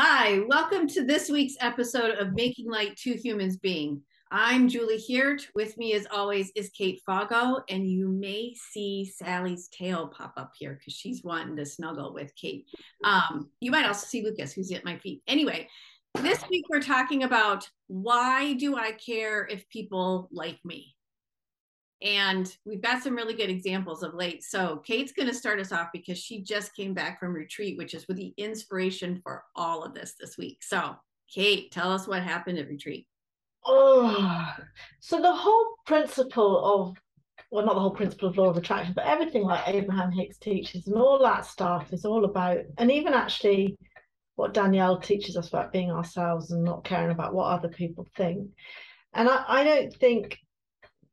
Hi, welcome to this week's episode of Making Light Two Humans Being. I'm Julie Heert. With me, as always, is Kate Foggo, and you may see Sally's tail pop up here because she's wanting to snuggle with Kate. You might also see Lucas, who's at my feet. Anyway, this week we're talking about why do I care if people like me? And we've got some really good examples of late. So Kate's going to start us off because she just came back from retreat, which is with the inspiration for all of this week. So Kate, tell us what happened at retreat. Oh, so the whole principle of, well, not the whole principle of law of attraction, but everything like Abraham Hicks teaches and all that stuff is all about, and even actually what Danielle teaches us about being ourselves and not caring about what other people think. And I don't think,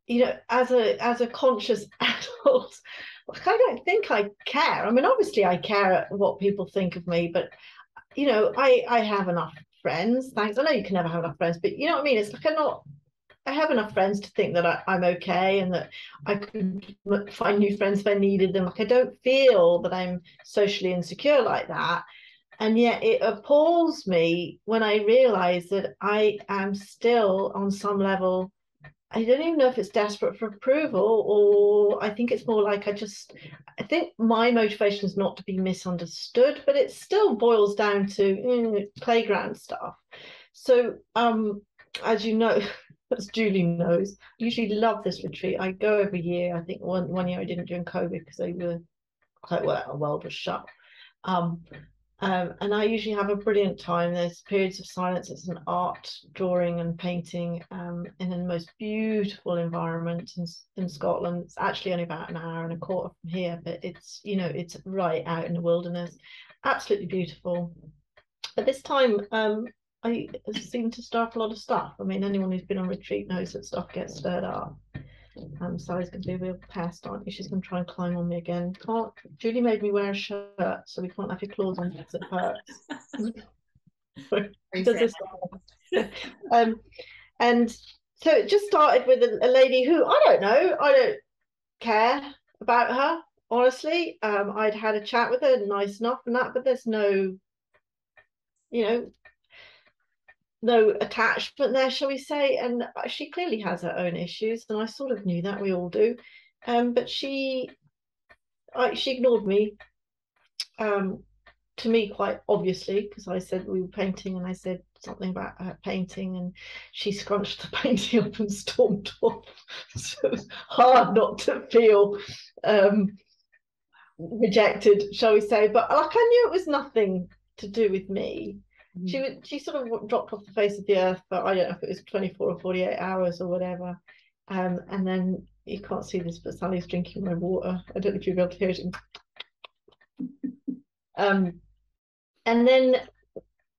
as a conscious adult, like, I don't think I care. I mean, obviously I care what people think of me, but I have enough friends. Thanks. I know you can never have enough friends, but you know what I mean? It's like I have enough friends to think that I'm okay and that I could find new friends if I needed them. Like, I don't feel that I'm socially insecure like that. And yet it appalls me when I realize that I am still on some level. I don't even know if it's desperate for approval, or I think it's more like I think my motivation is not to be misunderstood, but it still boils down to playground stuff. So, as you know, as Julie knows, I usually love this retreat. I go every year. I think one year I didn't during COVID because they were quite well, the world was shut. Um, and I usually have a brilliant time. There's periods of silence. It's an art drawing and painting in the most beautiful environment in Scotland. It's actually only about an hour and a quarter from here, but it's right out in the wilderness. Absolutely beautiful. At this time, I seem to stir up a lot of stuff. I mean, anyone who's been on retreat knows that stuff gets stirred up. Sally's going to be a real pest, aren't you? She's going to try and climb on me again. Can't. Julie made me wear a shirt, so we can't have your claws on because it hurts. She does this. And so it just started with a lady who I don't know. I don't care about her, honestly. I'd had a chat with her, nice enough and that, but there's you know, no attachment there, shall we say? And she clearly has her own issues, and I sort of knew that, we all do. But she ignored me, to me quite obviously, because I said we were painting, and I said something about her painting, and she scrunched the painting up and stormed off. So it was hard not to feel rejected, shall we say? But like, I knew it was nothing to do with me. She sort of dropped off the face of the earth for, I don't know if it was 24 or 48 hours or whatever. And then you can't see this, but Sally's drinking my water. I don't know if you'll be able to hear it. And then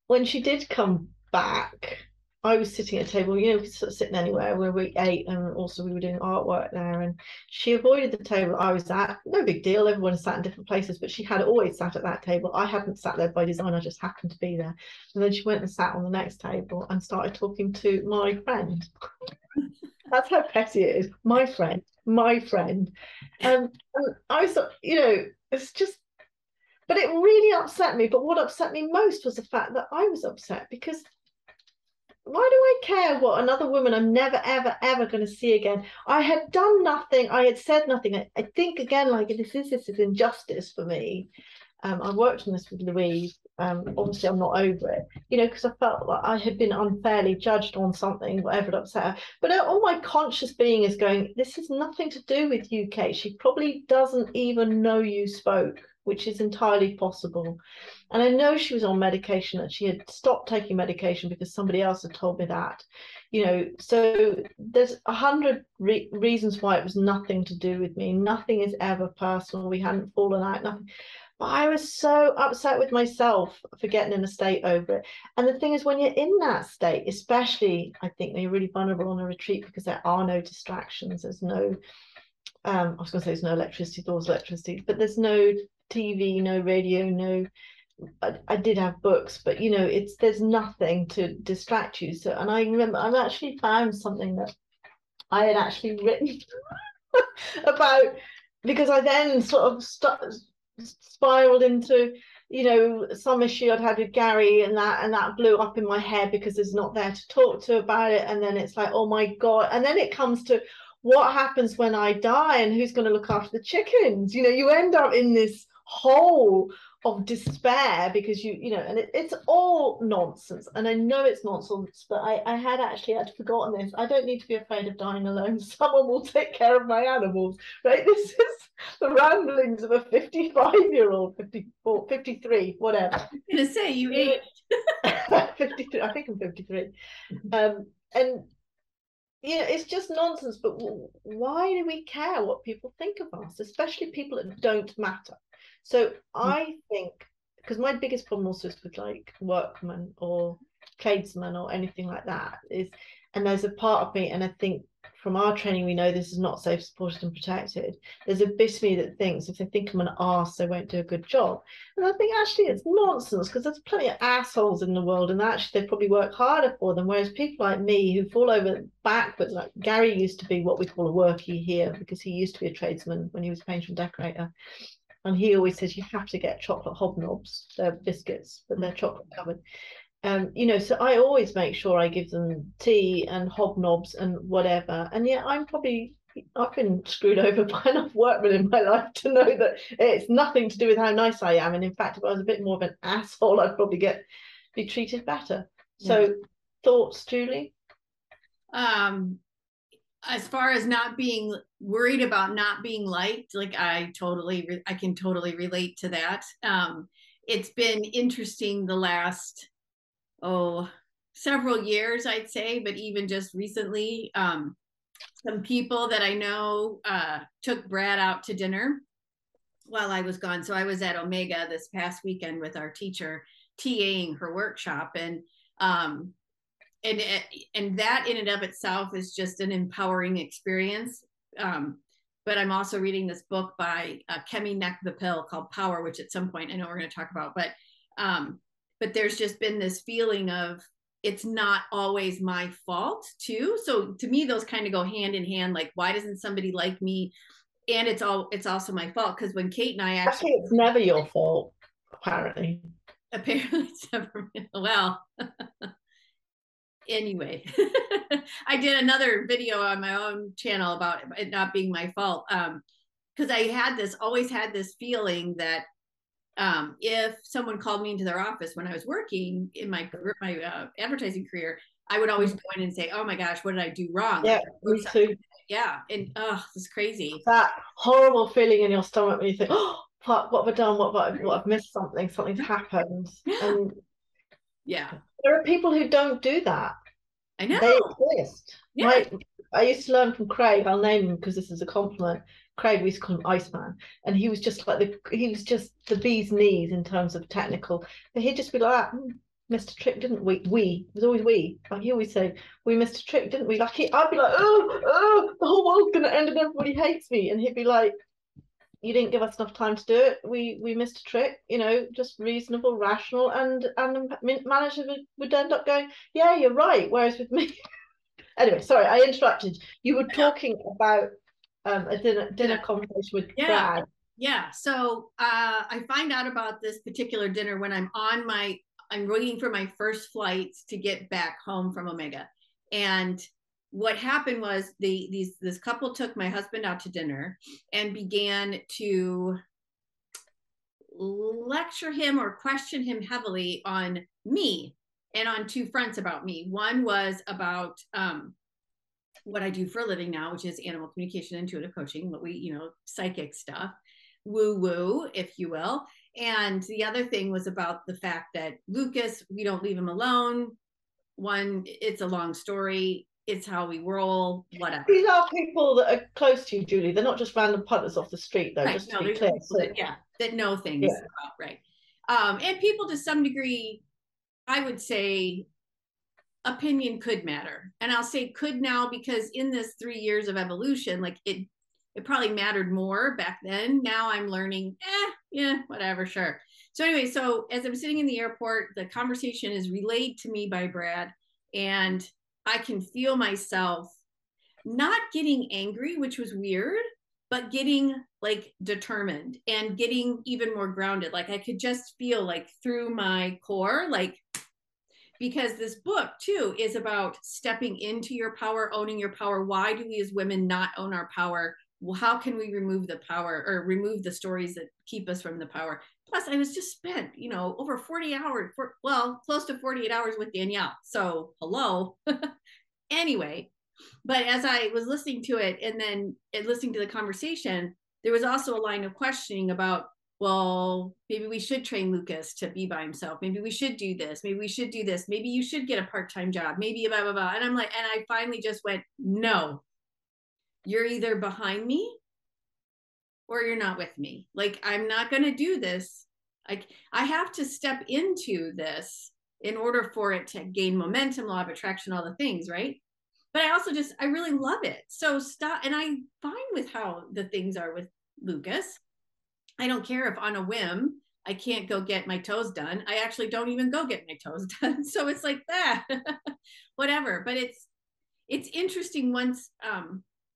when she did come back, I was sitting at a table, sort of sitting anywhere where we ate, and also we were doing artwork there. And she avoided the table I was at. No big deal. Everyone sat in different places, but she had always sat at that table. I hadn't sat there by design. I just happened to be there. And then she went and sat on the next table and started talking to my friend. That's how petty it is. My friend, my friend. And I thought, it's just, but it really upset me. But what upset me most was the fact that I was upset, because why do I care what another woman I'm never, ever, ever going to see again? I had done nothing. I had said nothing. I think, again, like, this is injustice for me. I worked on this with Louise. Obviously, I'm not over it, because I felt like I had been unfairly judged on something, whatever it upset her. But all my conscious being is going, this has nothing to do with you, Kate. She probably doesn't even know you spoke, which is entirely possible. And I know she was on medication, and she had stopped taking medication because somebody else had told me that. So there's 100 reasons why it was nothing to do with me. Nothing is ever personal. We hadn't fallen out, nothing. But I was so upset with myself for getting in a state over it. And the thing is, when you're in that state, especially, I think, when you're really vulnerable on a retreat, because there are no distractions. There's no, I was going to say there's no electricity, there's electricity, but there's no TV, no radio, no. I did have books, but there's nothing to distract you. So, and I remember I've actually found something that I had actually written about, because I then sort of spiraled into some issue I'd had with Gary, and that blew up in my head because there's not there to talk to about it. And then it's like, oh my God. And then it comes to what happens when I die and who's going to look after the chickens? You end up in this hole of despair because and it's all nonsense. And I know it's nonsense, but I had forgotten this. I don't need to be afraid of dying alone. Someone will take care of my animals, right? This is the ramblings of a 55-year-old, 54, 53, whatever. I'm gonna say you aged. 53, I think I'm 53. And it's just nonsense. But why do we care what people think of us, especially people that don't matter? So I think, because my biggest problem also is with like workmen or tradesmen or anything like that and there's a part of me, and I think from our training we know this is not safe, supported and protected. There's a bit of me that thinks if they think I'm an arse, they won't do a good job. And I think actually it's nonsense, because there's plenty of assholes in the world, and actually they probably work harder for them. Whereas people like me who fall over backwards, like Gary used to be what we call a workie here, because he used to be a tradesman when he was a painter and decorator. And he always says you have to get chocolate hobnobs. They're biscuits, but they're chocolate covered. So I always make sure I give them tea and hobnobs and whatever. And yet I've been screwed over by enough workmen in my life to know that it's nothing to do with how nice I am. And in fact, if I was a bit more of an asshole, I'd probably be treated better. So thoughts, Julie? As far as not being worried about not being liked, like I can totally relate to that. It's been interesting the last several years, I'd say, but even just recently, some people that I know took Brad out to dinner while I was gone. So I was at Omega this past weekend with our teacher TAing her workshop, and that in and of itself is just an empowering experience. But I'm also reading this book by Kemi Nekvapil called Power, which at some point I know we're going to talk about. But there's just been this feeling of it's not always my fault too. So to me, those kind of go hand in hand. Like, why doesn't somebody like me? And it's also my fault, because when Kate and I actually it's never your fault, apparently it's never well. Anyway, I did another video on my own channel about it not being my fault, because I always had this feeling that if someone called me into their office when I was working in my advertising career, I would always go in and say, "Oh my gosh, what did I do wrong?" Yeah, me too. Yeah, and this is crazy. That horrible feeling in your stomach when you think, "Oh, fuck, what have I done? What I've missed something? Something's happened." And yeah, there are people who don't do that. I know. They exist. Yeah. I used to learn from Craig. I'll name him because this is a compliment. Craig, we used to call him Iceman, and he was just the bee's knees in terms of technical. But he'd just be like, "Mr. Trick, didn't we? We, it was always we." Like he always say, "We missed a trick, didn't we?" Like I'd be like, "Oh, the whole world's gonna end and everybody hates me," and he'd be like, "You didn't give us enough time to do it. We missed a trick, just reasonable, rational." And the manager would end up going, "Yeah, you're right." Whereas with me, anyway, sorry, I interrupted. You were talking about a dinner conversation with Brad. Yeah. So I find out about this particular dinner when I'm waiting for my first flight to get back home from Omega. And what happened was this couple took my husband out to dinner and began to lecture him or question him heavily on me, and on two fronts about me. One was about what I do for a living now, which is animal communication, intuitive coaching, what we, psychic stuff, woo woo, if you will. And the other thing was about the fact that Lucas, we don't leave him alone. One, it's a long story. It's how we roll, whatever. These are people that are close to you, Julie. They're not just random punters off the street, though, just to be clear. That know things about, right. And people to some degree, I would say, opinion could matter. And I'll say could now, because in this 3 years of evolution, like it probably mattered more back then. Now I'm learning, yeah, whatever, sure. So anyway, so as I'm sitting in the airport, the conversation is relayed to me by Brad, and I can feel myself not getting angry, which was weird, but getting like determined and getting even more grounded. Like I could just feel like through my core, like, because this book too is about stepping into your power, owning your power. Why do we as women not own our power? Well, how can we remove the power or remove the stories that keep us from the power? Plus, I was just spent, over 40 hours, close to 48 hours with Danielle. So, hello. Anyway, but as I was listening to it and then listening to the conversation, there was also a line of questioning about, well, maybe we should train Lucas to be by himself. Maybe we should do this. Maybe we should do this. Maybe you should get a part-time job. Maybe blah, blah, blah. And I'm like, and I finally just went, no, you're either behind me or you're not with me. Like, I'm not going to do this. Like, I have to step into this in order for it to gain momentum, law of attraction, all the things, right? But I also I really love it. So stop. And I'm fine with how the things are with Lucas. I don't care if on a whim I can't go get my toes done. I actually don't even go get my toes done. So it's like that, whatever. But it's interesting once,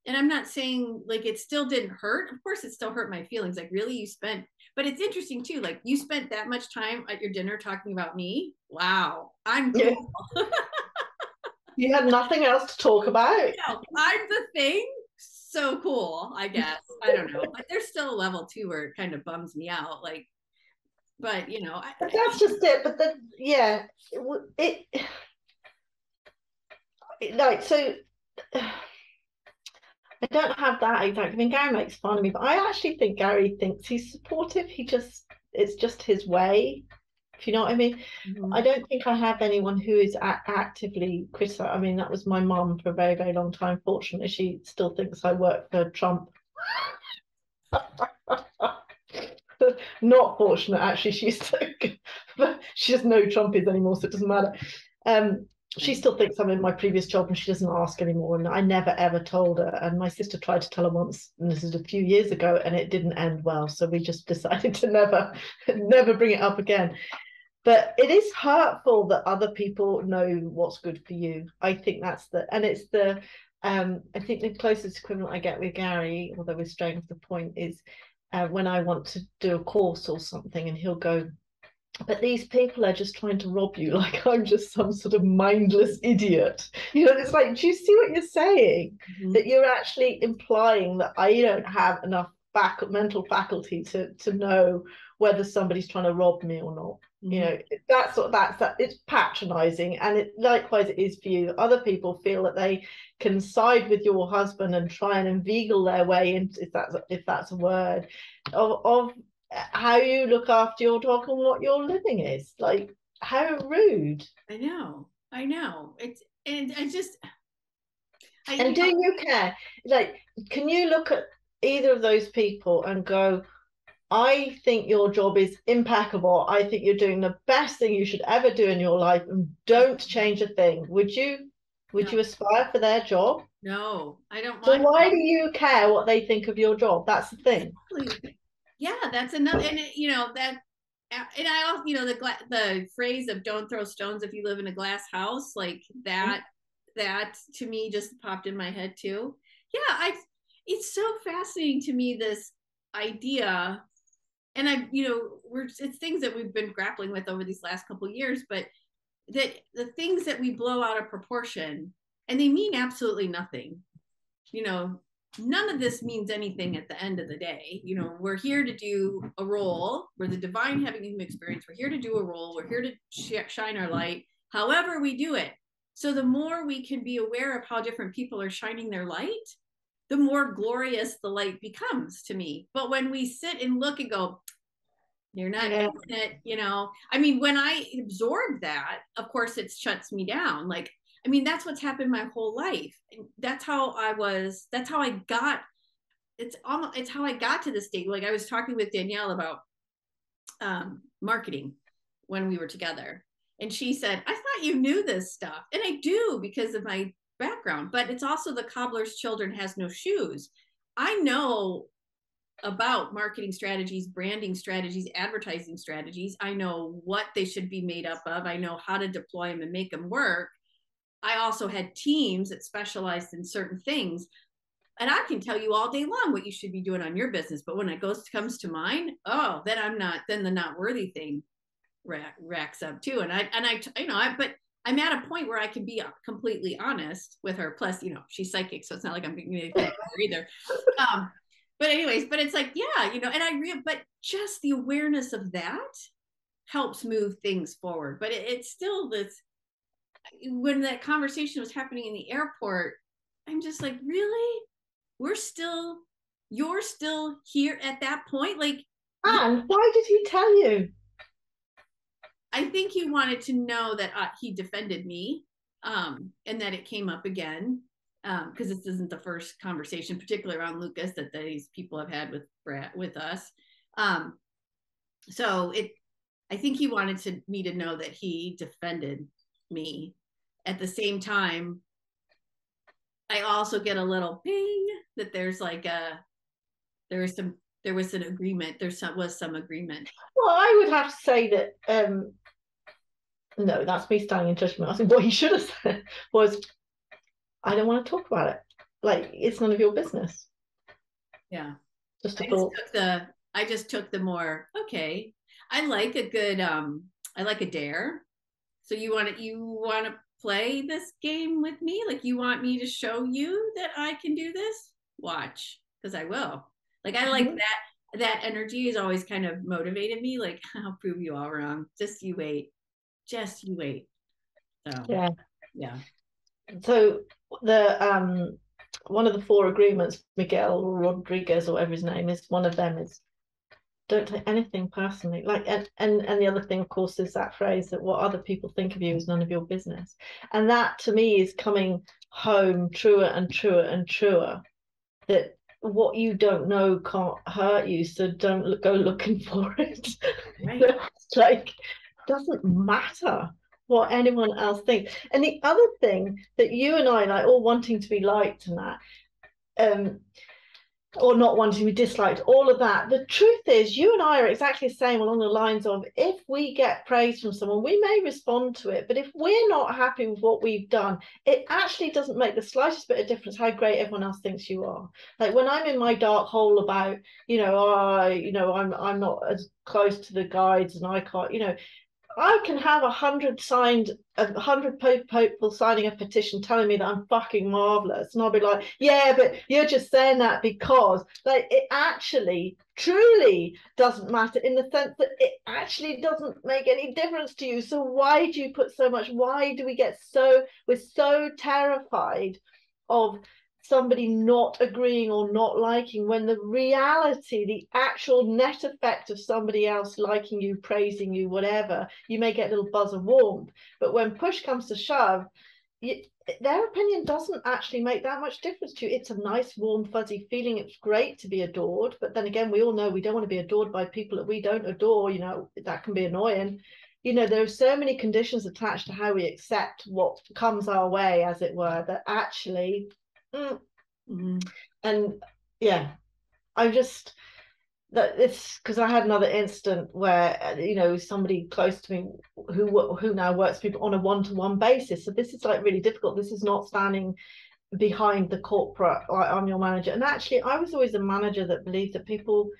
and I'm not saying like it still didn't hurt. Of course, it still hurt my feelings. Like, really, but it's interesting too. Like, you spent that much time at your dinner talking about me. Wow, I'm cool. Yeah. You had nothing else to talk about. I'm the thing. So cool, I guess. I don't know. But there's still a level too where it kind of bums me out. Like, but But that's just it. But then, yeah, it like so. I don't have that exact. I mean, Gary makes fun of me, but I actually think Gary thinks he's supportive. It's just his way. If you know what I mean. mm-hmm. I don't think I have anyone who is actively critical. I mean, that was my mum for a very, very long time. Fortunately, she still thinks I work for Trump. Not fortunate, actually. She doesn't know who Trump is anymore, so it doesn't matter. She still thinks I'm in my previous job and she doesn't ask anymore. And I never ever told her. And my sister tried to tell her once, and this is a few years ago, and it didn't end well. So we just decided to never bring it up again. But it is hurtful that other people know what's good for you. I think I think the closest equivalent I get with Gary, although we're straying off the point, is when I want to do a course or something, and he'll go, but these people are just trying to rob you, like I'm just some sort of mindless idiot. It's like, do you see what you're saying? Mm-hmm. That you're actually implying that I don't have enough mental faculty to know whether somebody's trying to rob me or not. Mm-hmm. That's it's patronizing, and it likewise it is for you. Other people feel that they can side with your husband and try and inveigle their way into, if that's a word, of how you look after your dog and what your living is. Like, how rude. I know it's, and do you care? Like, can you look at either of those people and go, I think your job is impeccable. I think you're doing the best thing you should ever do in your life, and don't change a thing. Would you aspire for their job? No, I don't. So why do you care what they think of your job? That's the thing. Exactly. Yeah, that's another, and that, and I also, the phrase of "don't throw stones if you live in a glass house," like that. Mm-hmm. That to me just popped in my head too. Yeah, it's so fascinating to me, this idea, and it's things that we've been grappling with over these last couple of years, but that the things that we blow out of proportion and they mean absolutely nothing. None of this means anything at the end of the day. We're here to do a role. We're the divine having a human experience. We're here to do a role. We're here to shine our light, however we do it. So the more we can be aware of how different people are shining their light, the more glorious the light becomes to me. But when we sit and look and go, you're not doing it, I mean, when I absorb that, of course, it shuts me down. Like, I mean, that's what's happened my whole life. That's how I got, it's how I got to this state. Like, I was talking with Danielle about marketing when we were together. And she said, I thought you knew this stuff. And I do, because of my background, but it's also the cobbler's children has no shoes. I know about marketing strategies, branding strategies, advertising strategies. I know what they should be made up of. I know how to deploy them and make them work. I also had teams that specialized in certain things. And I can tell you all day long what you should be doing on your business, but when it comes to mine, oh, then I'm not. Then the not worthy thing racks up too. And but I'm at a point where I can be completely honest with her. Plus, she's psychic, so it's not like I'm being anything with her either. But anyways, but it's like, yeah, and but just the awareness of that helps move things forward. But it's still this, when that conversation was happening in the airport, I'm just like, really? You're still here at that point? Like, and why did he tell you? I think he wanted to know that he defended me, and that it came up again, because this isn't the first conversation, particularly around Lucas, that these people have had with us. So I think he wanted me to know that he defended me. At the same time, I also get a little ping that there's like there was an agreement. Was some agreement. Well, I would have to say that no, that's me standing in judgment. I think what he should have said was, I don't want to talk about it. Like, it's none of your business. Yeah. Just a thought. I just took the more, okay, I like a good I like a dare. So you want to play this game with me? Like, you want me to show you that I can do this? Watch, because I will. Like, I like that energy has always kind of motivated me. Like, I'll prove you all wrong. Just you wait. Just you wait. So yeah. So the one of the 4 agreements, Miguel Rodriguez or whatever his name is, one of them is, don't take anything personally. Like, and the other thing, of course, is that phrase that what other people think of you is none of your business. And that to me is coming home truer and truer and truer, that what you don't know can't hurt you, so don't go looking for it. Right. It's like, doesn't matter what anyone else thinks. And the other thing that you and I, like, all wanting to be liked and that, or not wanting to be disliked, all of that, the truth is you and I are exactly the same, along the lines of, if we get praise from someone, we may respond to it, but if we're not happy with what we've done, it actually doesn't make the slightest bit of difference how great everyone else thinks you are. Like, when I'm in my dark hole about, I'm not as close to the guides and I can't, I can have 100 people signing a petition telling me that I'm fucking marvelous, and I'll be like, yeah, but you're just saying that because, like, it actually truly doesn't matter, in the sense that it actually doesn't make any difference to you. So why do you put so much? Why do we're so terrified of somebody not agreeing or not liking, when the reality, the actual net effect of somebody else liking you, praising you, whatever, you may get a little buzz of warmth, but when push comes to shove, their opinion doesn't actually make that much difference to you. It's a nice, warm, fuzzy feeling. It's great to be adored, but then again, we all know we don't want to be adored by people that we don't adore. That can be annoying. There are so many conditions attached to how we accept what comes our way, as it were, that actually and yeah, I just, that it's because I had another incident where somebody close to me who now works with people on a one-to-one basis. So this is like really difficult. This is not standing behind the corporate, like, I'm your manager. And actually, I was always a manager that believed that people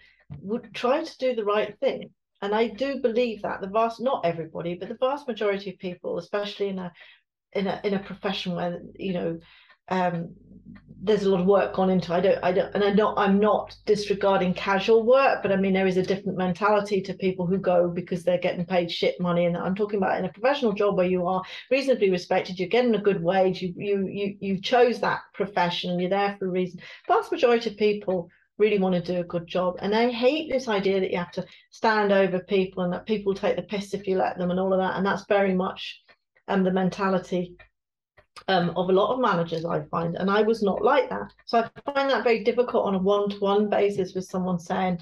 would try to do the right thing. And I do believe that not everybody, but the vast majority of people, especially in a profession where there's a lot of work gone into. I'm not disregarding casual work, but I mean, there is a different mentality to people who go because they're getting paid shit money. And I'm talking about in a professional job where you are reasonably respected, you're getting a good wage, you chose that profession and you're there for a reason. Vast majority of people really want to do a good job, and I hate this idea that you have to stand over people and that people take the piss if you let them and all of that. And that's very much the mentality of a lot of managers, I find, and I was not like that. So I find that very difficult on a one-to-one basis with someone saying,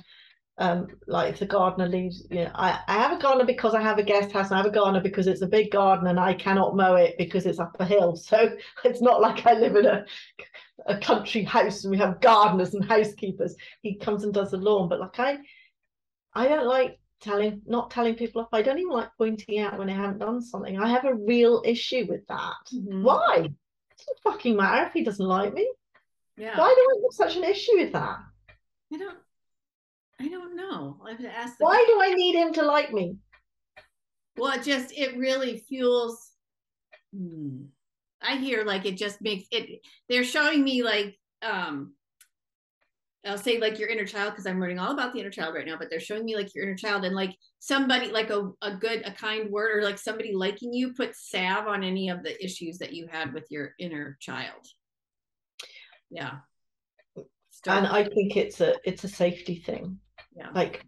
like, if the gardener leaves, I have a gardener because I have a guest house, and I have a gardener because it's a big garden and I cannot mow it because it's up a hill. So it's not like I live in a country house and we have gardeners and housekeepers. He comes and does the lawn, but like, I don't like not telling people off. I don't even like pointing out when they haven't done something. I have a real issue with that. Why? It doesn't fucking matter if he doesn't like me. Yeah. Why do I have such an issue with that? I don't I don't know. I have to ask the Why question. do I need him to like me? Well, it really fuels. Hmm. I hear like it just makes it. They're showing me like I'll say like your inner child because I'm learning all about the inner child right now, but they're showing me like your inner child and like somebody like a kind word or like somebody liking you put salve on any of the issues that you had with your inner child. Yeah. And Start. I think it's a safety thing. Yeah. Like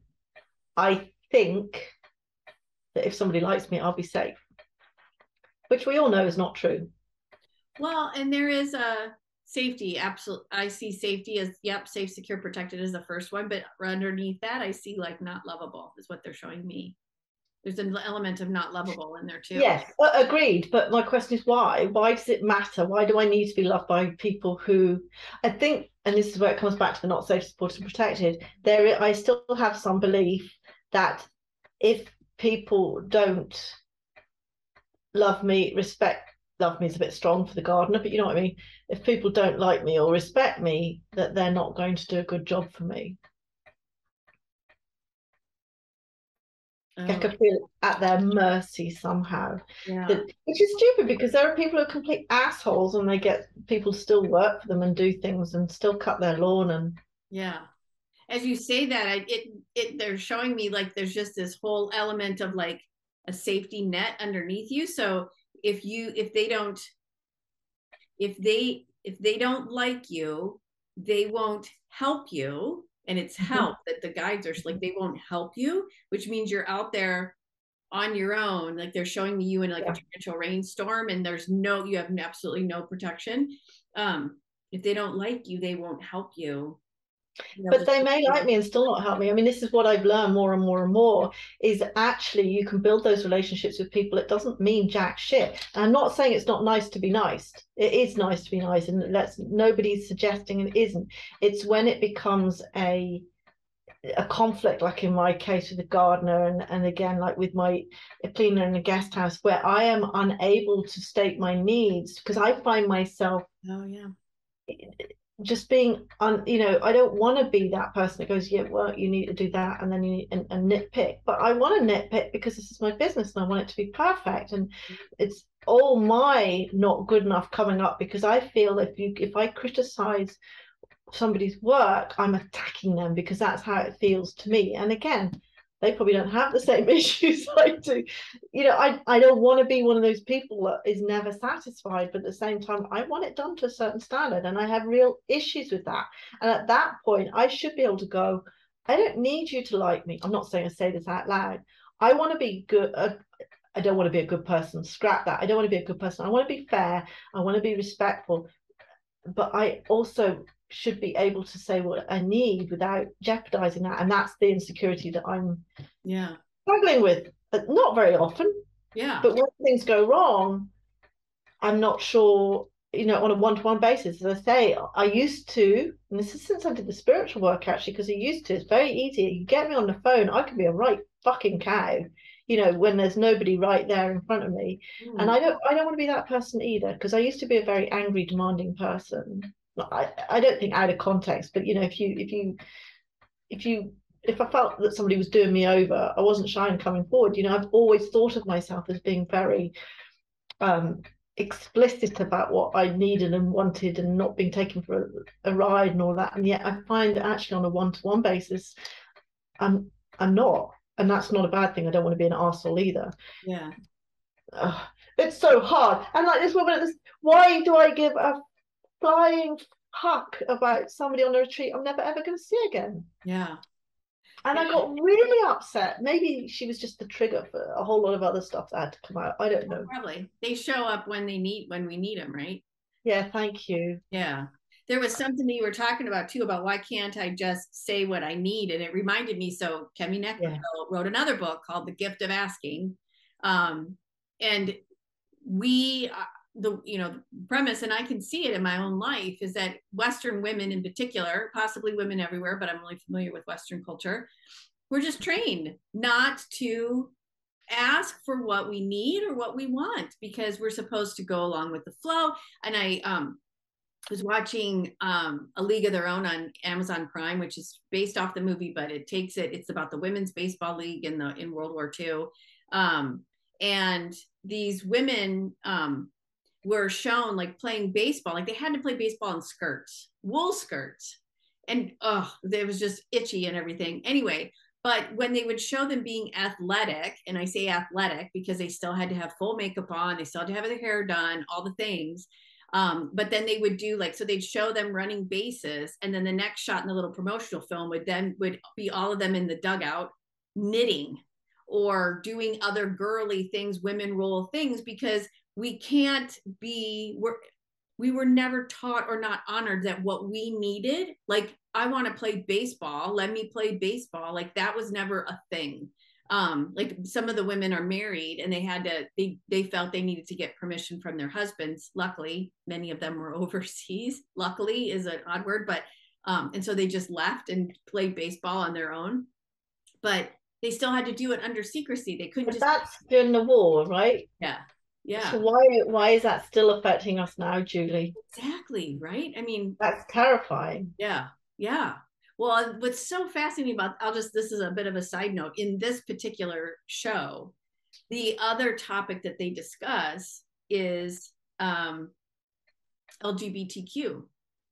I think that if somebody likes me, I'll be safe, which we all know is not true. Well, and there is a safety. Absolutely. I see safety as, yep, safe, secure, protected is the first one. But underneath that, I see like not lovable is what they're showing me. There's an element of not lovable in there too. Yes, agreed. But my question is why? Why does it matter? Why do I need to be loved by people who I think, and this is where it comes back to the not safe, supported, and protected. I still have some belief that if people don't love me, love me is a bit strong for the gardener, but you know what I mean. If people don't like me or respect me, that they're not going to do a good job for me. I Oh, can feel at their mercy somehow. yeah. Which is stupid because there are people who are complete assholes and they get people to still work for them and do things and still cut their lawn and Yeah. As you say that, they're showing me like there's just this whole element of like a safety net underneath you. So if they don't if they don't like you, they won't help you. And it's help that the guides are like they won't help you, which means you're out there on your own. Like they're showing me you in like a yeah. torrential rainstorm, and you have absolutely no protection. If they don't like you, they won't help you. They'll But just they may like me and still not help me. I mean, this is what I've learned more and more and more is actually you can build those relationships with people. It doesn't mean jack shit. And I'm not saying it's not nice to be nice. It is nice to be nice, and nobody's suggesting it isn't. It's when it becomes a conflict, like in my case with the gardener, and again, like with my cleaner in the guest house, where I am unable to state my needs because I find myself Oh yeah. just being I don't want to be that person that goes, yeah, well, you need to do that, and then you need and nitpick. But I want to nitpick because this is my business and I want it to be perfect, and it's all my not good enough coming up because I feel if I criticize somebody's work, I'm attacking them because that's how it feels to me. And again, they probably don't have the same issues I do. I don't want to be one of those people that is never satisfied, but at the same time, I want it done to a certain standard, and I have real issues with that. And at that point, I should be able to go, I don't need you to like me. I'm not saying I say this out loud. I want to be good. I don't want to be a good person. Scrap that. I don't want to be a good person. I want to be fair. I want to be respectful. But I also should be able to say what I need without jeopardizing that. And that's the insecurity that I'm Yeah. struggling with. Not very often, Yeah. but when things go wrong, I'm not sure, on a one-to-one basis. As I say, I used to, and this is since I did the spiritual work actually, because it's very easy. You get me on the phone, I can be a right fucking cow, when there's nobody right there in front of me. And Mm. I don't want to be that person either, because I used to be a very angry, demanding person. I don't think out of context, but if I felt that somebody was doing me over, I wasn't shy in coming forward. I've always thought of myself as being very explicit about what I needed and wanted and not being taken for a ride and all that. And yet I find actually on a one-to-one basis, I'm not. And that's not a bad thing. I don't want to be an arsehole either. Yeah. It's so hard. And like this woman, why do I give a flying fuck about somebody on a retreat I'm never ever going to see again? Yeah. And Yeah. I got really upset. Maybe she was just the trigger for a whole lot of other stuff that had to come out. I don't know. Probably. They show up when we need them, right? Yeah, thank you. Yeah. There was something that you were talking about too about why can't I just say what I need? And it reminded me. So Kemi Yeah. Neckerville wrote another book called The Gift of Asking. And we, the premise, and I can see it in my own life, is that Western women in particular, possibly women everywhere, but I'm really familiar with Western culture, we're just trained not to ask for what we need or what we want because we're supposed to go along with the flow. And was watching A League of Their Own on Amazon Prime, which is based off the movie, but it's about the women's baseball league in World War II. And these women were shown like playing baseball, like they had to play baseball in skirts, wool skirts. And it was just itchy and everything. Anyway, but when they would show them being athletic, and I say athletic because they still had to have full makeup on, they still had to have their hair done, all the things. But then they would do like, so they'd show them running bases, and then the next shot in the little promotional film would be all of them in the dugout knitting or doing other girly things, women role things, because we can't be, we were never taught or not honored that what we needed, like, I want to play baseball, let me play baseball. Like that was never a thing. Like some of the women are married and they felt they needed to get permission from their husbands. Luckily, many of them were overseas. Luckily is an odd word, but and so they just left and played baseball on their own. But they still had to do it under secrecy. They couldn't But just. that's during the war, right? Yeah. Yeah. So why is that still affecting us now, Julie? Exactly. Right. I mean, that's terrifying. Yeah. Yeah. Well, what's so fascinating about, this is a bit of a side note in this particular show. The other topic that they discuss is LGBTQ.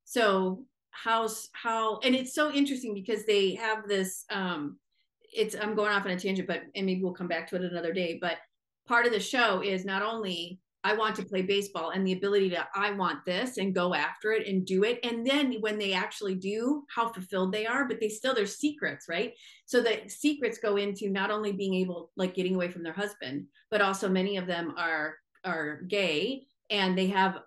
So and it's so interesting because they have this, I'm going off on a tangent, and maybe we'll come back to it another day, but part of the show is not only I want to play baseball and the ability to, I want this and go after it and do it. And then when they actually do, how fulfilled they are, but there's secrets, right? So the secrets go into not only being able, like getting away from their husband, but also many of them are gay and they have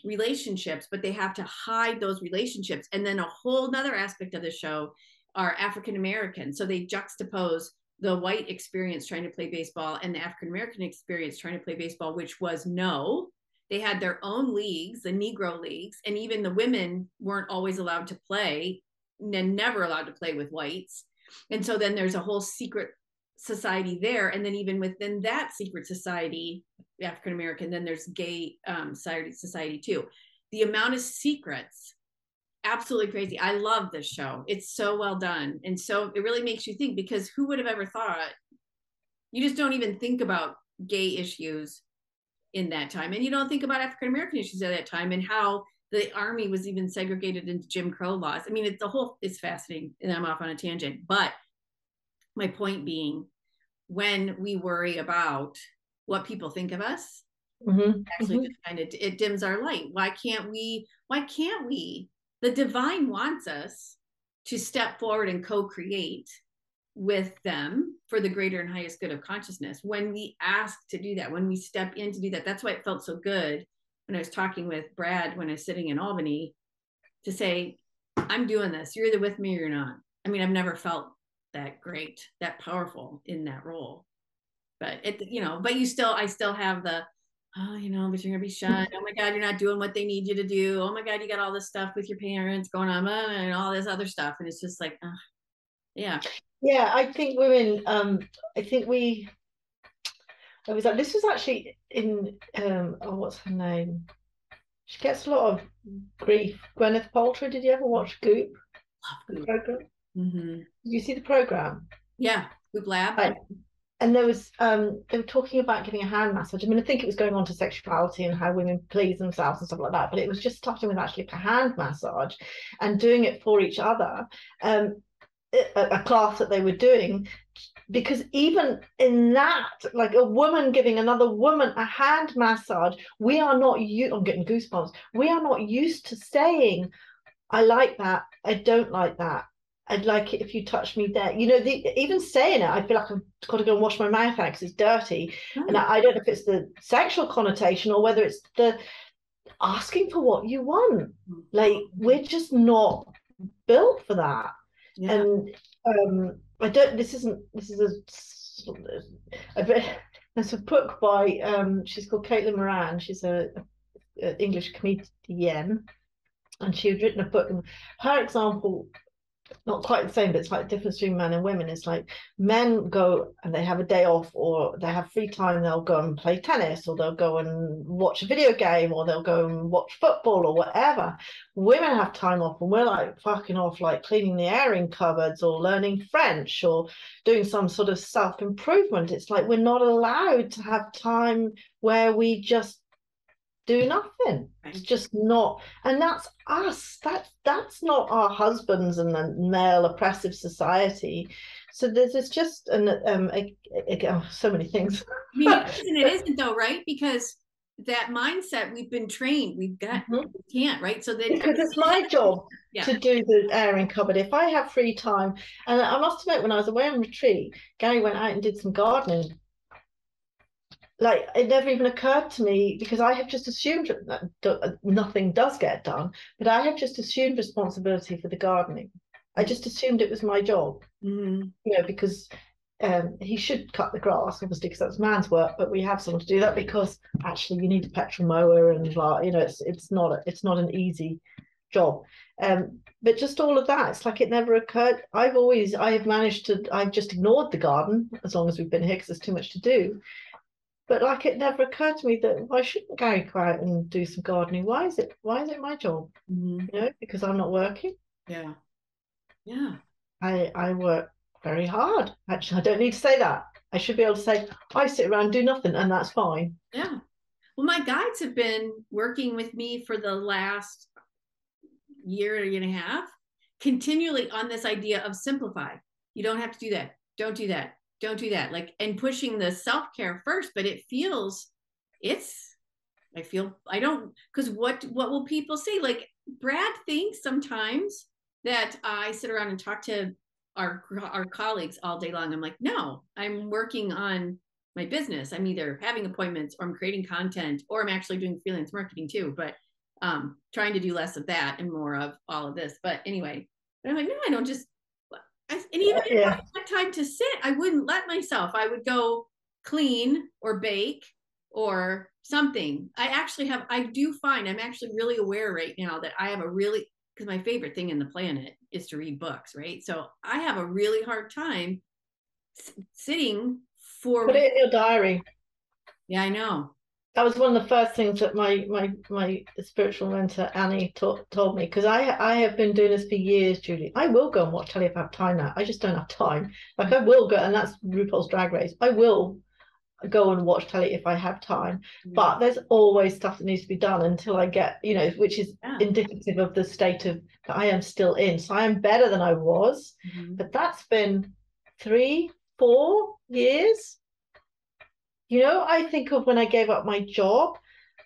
relationships, but they have to hide those relationships. And then a whole nother aspect of the show are African American. So they juxtapose the white experience trying to play baseball and the African American experience trying to play baseball, which was no. They had their own leagues, the Negro leagues, and even the women weren't always allowed to play, and never allowed to play with whites. And so then there's a whole secret society there. And then even within that secret society, African American, then there's gay society too. The amount of secrets, absolutely crazy. I love this show. It's so well done. And so it really makes you think, because who would have ever thought, you just don't even think about gay issues in that time. And you don't think about African American issues at that time and how the army was even segregated into Jim Crow laws. I mean, it's fascinating, and I'm off on a tangent. But my point being, when we worry about what people think of us, actually just kind of, it dims our light. Why can't we? The divine wants us to step forward and co-create with them for the greater and highest good of consciousness. When we ask to do that, when we step in to do that, that's why it felt so good when I was talking with Brad, when I was sitting in Albany, to say, I'm doing this. You're either with me or you're not. I mean, I've never felt that great, that powerful in that role. But I still have the, but you're gonna be shy. Oh my God, you're not doing what they need you to do. Oh my God, you got all this stuff with your parents going on and all this other stuff. And it's just like, yeah. Yeah, I think women, this was actually in, what's her name? She gets a lot of grief. Gwyneth Paltrow, did you ever watch Goop? Love Goop. Program? Mm-hmm. Did you see the program? Yeah, Goop Lab. Right. And there was they were talking about giving a hand massage. I mean, I think it was going on to sexuality and how women please themselves and stuff like that, but it was just starting with actually a hand massage and doing it for each other. A class that they were doing, because even in that, like a woman giving another woman a hand massage, we are not I'm getting goosebumps. We are not used to saying, I like that, I don't like that, I'd like it if you touch me there. Even saying it, I feel like I've got to go and wash my mouth out because it's dirty. And I don't know if it's the sexual connotation or whether it's the asking for what you want. Like, we're just not built for that. Yeah. And there's a book by she's called Caitlin Moran. She's a English comedian, and she had written a book, and her example not quite the same, but it's like the difference between men and women. It's like men go and they have a day off or they have free time, they'll go and play tennis or they'll go and watch a video game or they'll go and watch football or whatever. Women have time off and we're like fucking off, like cleaning the airing cupboards or learning French or doing some sort of self-improvement. It's like we're not allowed to have time where we just do nothing. It's just not, and that's us. That's not our husbands and the male oppressive society. So there's just so many things. I mean, it is and it isn't though, right? Because that mindset we've been trained, we've got we can't, right? So then because it's my job to do the airing cupboard. If I have free time, and I must admit, when I was away on retreat, Gary went out and did some gardening. Like it never even occurred to me because I have just assumed that nothing does get done, but I have just assumed responsibility for the gardening. I just assumed it was my job, because he should cut the grass, obviously, because that's man's work, but we have someone to do that because actually you need a petrol mower and it's not an easy job. But just all of that, it's like it never occurred. I've just ignored the garden as long as we've been here because there's too much to do. But like it never occurred to me that why shouldn't Gary go out and do some gardening? Why is it my job? Because I'm not working. Yeah. I work very hard. Actually, I don't need to say that. I should be able to say I sit around and do nothing, and that's fine. Yeah. Well, my guides have been working with me for the last year and a half, continually on this idea of simplify. You don't have to do that. Don't do that. Don't do that. Like, and pushing the self-care first, but I don't, because what will people say? Like Brad thinks sometimes that I sit around and talk to our colleagues all day long. I'm like, no, I'm working on my business. I'm either having appointments or I'm creating content or I'm actually doing freelance marketing too, but trying to do less of that and more of all of this. But anyway, but I'm like, no, I don't just, and even if I had time to sit, I wouldn't let myself. I would go clean or bake or something. I do find I'm actually really aware right now that I have because my favorite thing in the planet is to read books, right? So I have a really hard time sitting for. Put it in your diary. Yeah, I know. That was one of the first things that my spiritual mentor Annie told me, because I have been doing this for years, Julie. I will go and watch telly if I have time now. I just don't have time. Like I will go, and that's RuPaul's Drag Race. I will go and watch telly if I have time, but there's always stuff that needs to be done until I get, which is indicative of the state of that I am still in. So I am better than I was, but that's been 3-4 years. I think of when I gave up my job,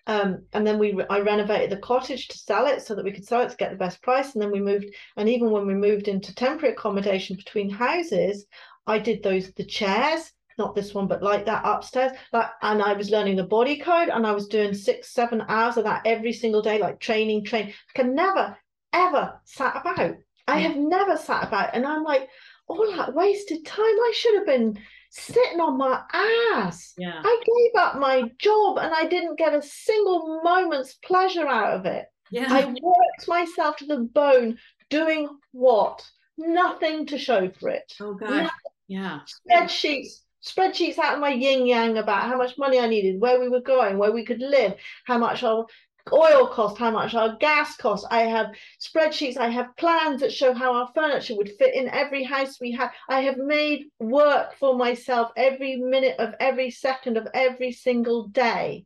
and then I renovated the cottage to sell it so that we could sell it to get the best price. And then we moved, and even when we moved into temporary accommodation between houses, I did the chairs, not this one, but like that upstairs. And I was learning the body code, and I was doing 6-7 hours of that every single day, like training. I never, ever sat about. I have never sat about, and I'm like, all that wasted time. I should have been sitting on my ass. I gave up my job and I didn't get a single moment's pleasure out of it. I worked myself to the bone doing what? Nothing to show for it. Oh God. Yeah. Spreadsheets out of my yin yang about how much money I needed, where we were going, where we could live, how much our oil cost, how much our gas cost. I have spreadsheets, I have plans that show how our furniture would fit in every house we had. I have made work for myself every minute of every second of every single day.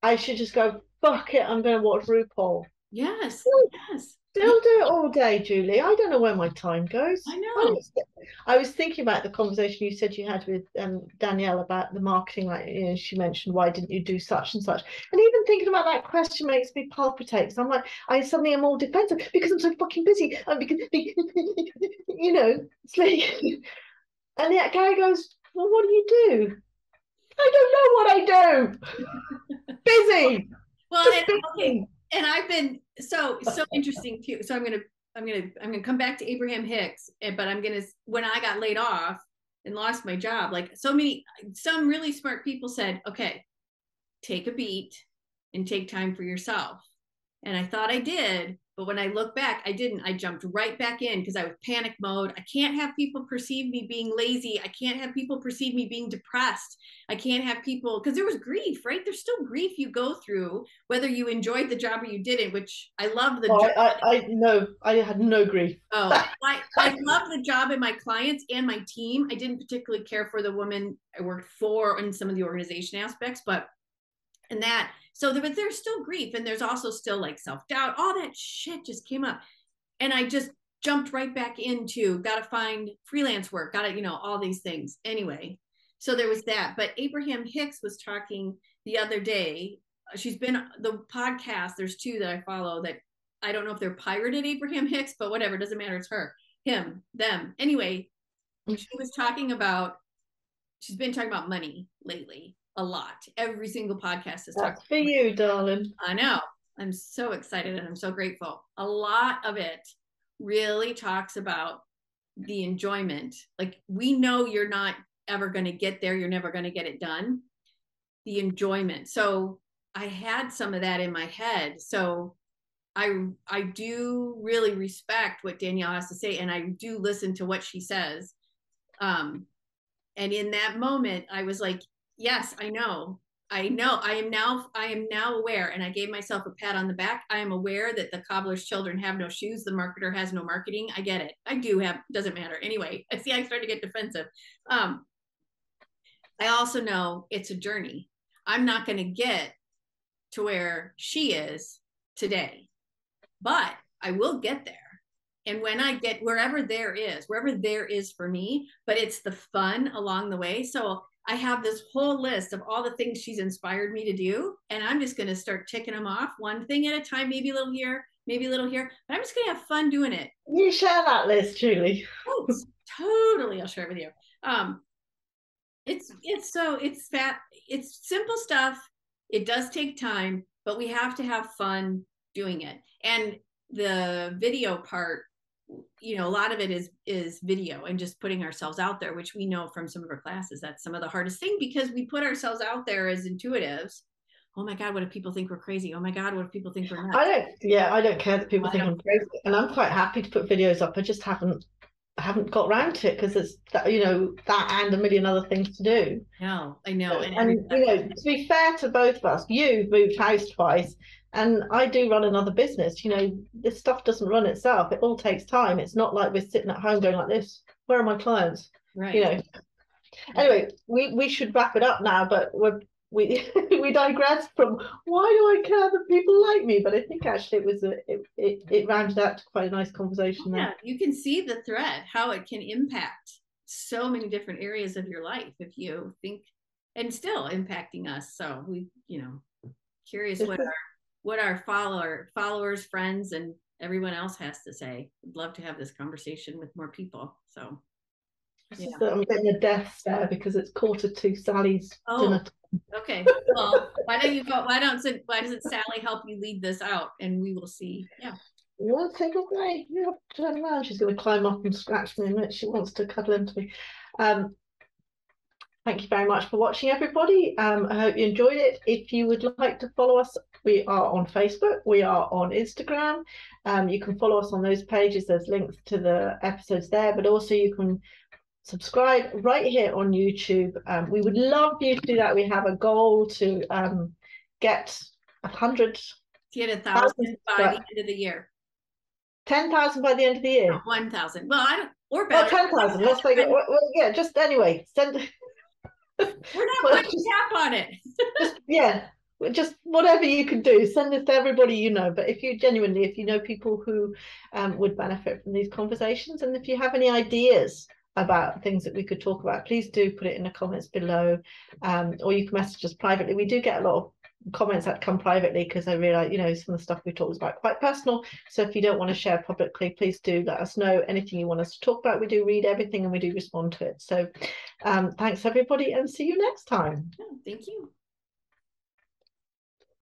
I should just go, fuck it, I'm going to watch RuPaul. Yes. Still do it all day, Julie. I don't know where my time goes. I know. I was thinking about the conversation you said you had with Danielle about the marketing. Like, she mentioned, why didn't you do such and such? And even thinking about that question makes me palpitate. Because I'm like, I suddenly am all defensive because I'm so fucking busy. Because, it's like, and yet Gary goes, well, what do you do? I don't know what I do. Busy. Well, and I've been so interesting too. So I'm gonna come back to Abraham Hicks, but when I got laid off and lost my job, like some really smart people said, okay, take a beat and take time for yourself. And I thought I did, But when I look back, I didn't. I jumped right back in because I was panic mode. I can't have people perceive me being lazy. I can't have people perceive me being depressed. I can't have people, because there was grief, right? There's still grief you go through, whether you enjoyed the job or you didn't, which I love the job. I had no grief. Oh, I love the job and my clients and my team. I didn't particularly care for the woman I worked for in some of the organization aspects, but and that, so there's still grief, and there's also still like self-doubt. All that shit just came up, and I just jumped right back into gotta find freelance work, gotta, all these things anyway. So there was that. But Abraham Hicks was talking the other day. She's been the podcast, there's two that I follow that I don't know if they're pirated Abraham Hicks, but whatever, doesn't matter. It's her, him, them. Anyway, she was talking about, she's been talking about money lately a lot. Every single podcast is talking. That's for you, darling. I know. I'm so excited and I'm so grateful. A lot of it really talks about the enjoyment. Like, we know you're not ever going to get there. You're never going to get it done. The enjoyment. So I had some of that in my head. So I do really respect what Danielle has to say, and I do listen to what she says. And in that moment, I was like, yes, I know. I am now aware, and I gave myself a pat on the back. I am aware that the cobbler's children have no shoes. The marketer has no marketing. I get it. I do have, doesn't matter. Anyway, I see I start to get defensive. I also know it's a journey. I'm not going to get to where she is today, but I will get there. And when I get wherever there is for me, but it's the fun along the way. So I have this whole list of all the things she's inspired me to do. And I'm just going to start ticking them off one thing at a time, maybe a little here, maybe a little here, but I'm just going to have fun doing it. You share that list, Julie. Oh, totally. I'll share it with you. It's simple stuff. It does take time, but we have to have fun doing it. And the video part, a lot of it is video and just putting ourselves out there, which we know from some of our classes, that's some of the hardest thing, because we put ourselves out there as intuitives. Oh my God, what if people think we're crazy? Oh my God, what if people think we're nuts? I don't care that people think I'm crazy, and I'm quite happy to put videos up. I just haven't got around to it because it's that, that and a million other things to do. No, I know. And to be fair to both of us, you moved house twice, and I do run another business. This stuff doesn't run itself. It all takes time. It's not like we're sitting at home going like this, where are my clients? Right. Anyway, we should wrap it up now, but we digress from why do I care that people like me, but I think actually it rounded out to quite a nice conversation there. You can see the thread, how it can impact so many different areas of your life if you think, and still impacting us. So we curious what our followers, friends, and everyone else has to say. I'd love to have this conversation with more people. So I'm getting a death stare because it's 1:45 Sally's dinner. Okay. Well, why doesn't Sally help you lead this out, and we will see. Yeah. You want to take a break? You have to turn around. She's going to climb up and scratch me, and she wants to cuddle into me. Thank you very much for watching, everybody. I hope you enjoyed it. If you would like to follow us, we are on Facebook, we are on Instagram. You can follow us on those pages. There's links to the episodes there, but also you can subscribe right here on YouTube. We would love you to do that. We have a goal to get 100. Get 1,000 by the end of the year. 10,000 by the end of the year. 1,000. Well, I don't, or better. 10,000. Let's make it. Well, yeah, just anyway. Send. We're not putting a cap on it. Just whatever you can do, send this to everybody you know. But if you know people who would benefit from these conversations, and if you have any ideas about things that we could talk about, please do put it in the comments below, or you can message us privately. We do get a lot of comments that come privately because I realize some of the stuff we talked about quite personal. So if you don't want to share publicly, please do let us know anything you want us to talk about. We do read everything and we do respond to it. So thanks everybody, and see you next time. Thank you.